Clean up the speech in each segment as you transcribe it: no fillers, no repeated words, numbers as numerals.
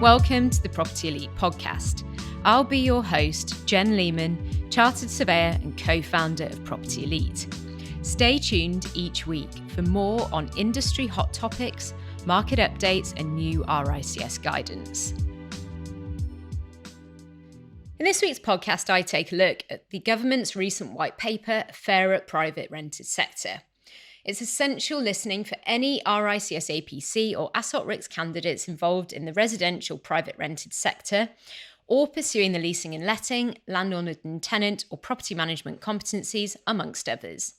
Welcome to the Property Elite podcast. I'll be your host, Jen Lehman, chartered surveyor and co-founder of Property Elite. Stay tuned each week for more on industry hot topics, market updates and new RICS guidance. In this week's podcast, I take a look at the government's recent white paper, Fairer Private Rented Sector. It's essential listening for any RICS APC or AssocRICS candidates involved in the residential private rented sector or pursuing the leasing and letting, landlord and tenant or property management competencies, amongst others.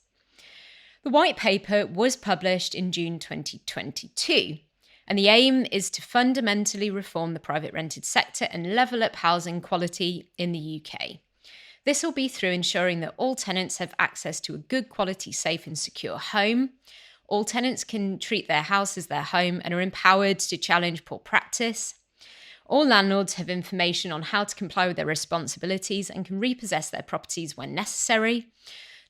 The white paper was published in June 2022, and the aim is to fundamentally reform the private rented sector and level up housing quality in the UK. This will be through ensuring that all tenants have access to a good quality, safe and secure home. All tenants can treat their house as their home and are empowered to challenge poor practice. All landlords have information on how to comply with their responsibilities and can repossess their properties when necessary.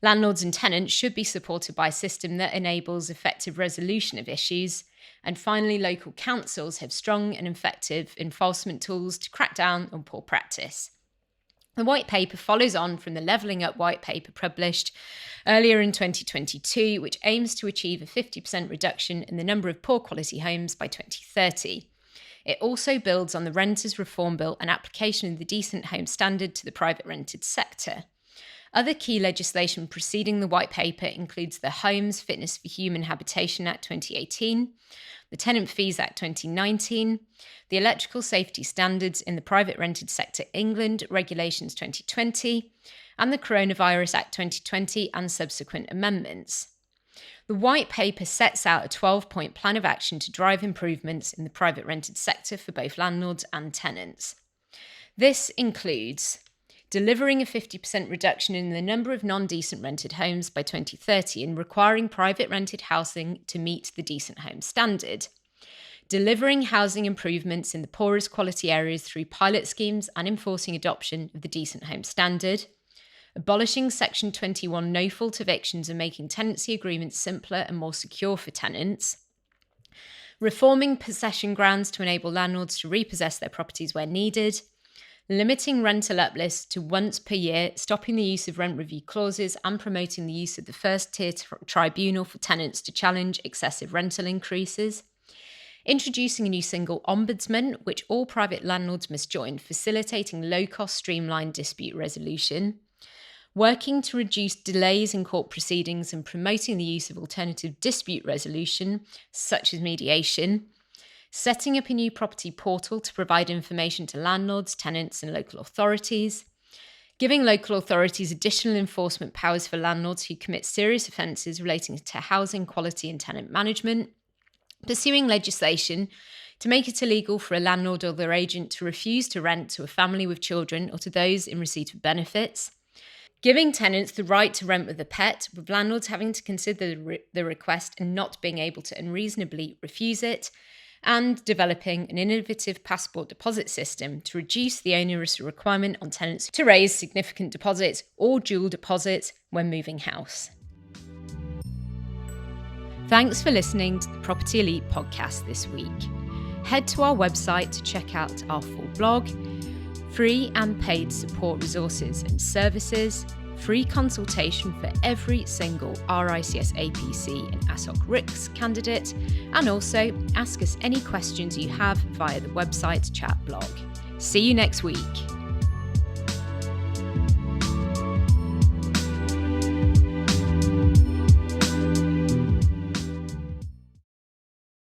Landlords and tenants should be supported by a system that enables effective resolution of issues. And finally, local councils have strong and effective enforcement tools to crack down on poor practice. The white paper follows on from the Levelling Up white paper published earlier in 2022, which aims to achieve a 50% reduction in the number of poor quality homes by 2030. It also builds on the Renters Reform Bill and application of the Decent Home Standard to the private rented sector. Other key legislation preceding the white paper includes the Homes Fitness for Human Habitation Act 2018, the Tenant Fees Act 2019, the Electrical Safety Standards in the Private Rented Sector England Regulations 2020, and the Coronavirus Act 2020 and subsequent amendments. The white paper sets out a 12-point plan of action to drive improvements in the private rented sector for both landlords and tenants. This includes delivering a 50% reduction in the number of non-decent rented homes by 2030 and requiring private rented housing to meet the Decent Home Standard. Delivering housing improvements in the poorest quality areas through pilot schemes and enforcing adoption of the Decent Home Standard. Abolishing Section 21 no-fault evictions and making tenancy agreements simpler and more secure for tenants. Reforming possession grounds to enable landlords to repossess their properties where needed. Limiting rental uplifts to once per year, stopping the use of rent review clauses and promoting the use of the first-tier tribunal for tenants to challenge excessive rental increases. Introducing a new single ombudsman, which all private landlords must join, facilitating low-cost streamlined dispute resolution. Working to reduce delays in court proceedings and promoting the use of alternative dispute resolution, such as mediation. Setting up a new property portal to provide information to landlords, tenants and local authorities, giving local authorities additional enforcement powers for landlords who commit serious offences relating to housing quality and tenant management, pursuing legislation to make it illegal for a landlord or their agent to refuse to rent to a family with children or to those in receipt of benefits, giving tenants the right to rent with a pet, with landlords having to consider the request and not being able to unreasonably refuse it, and developing an innovative passport deposit system to reduce the onerous requirement on tenants to raise significant deposits or dual deposits when moving house. Thanks for listening to the Property Elite podcast this week. Head to our website to check out our full blog, free and paid support resources and services, free consultation for every single RICS APC and AssocRICS candidate, and also ask us any questions you have via the website chat blog. See you next week.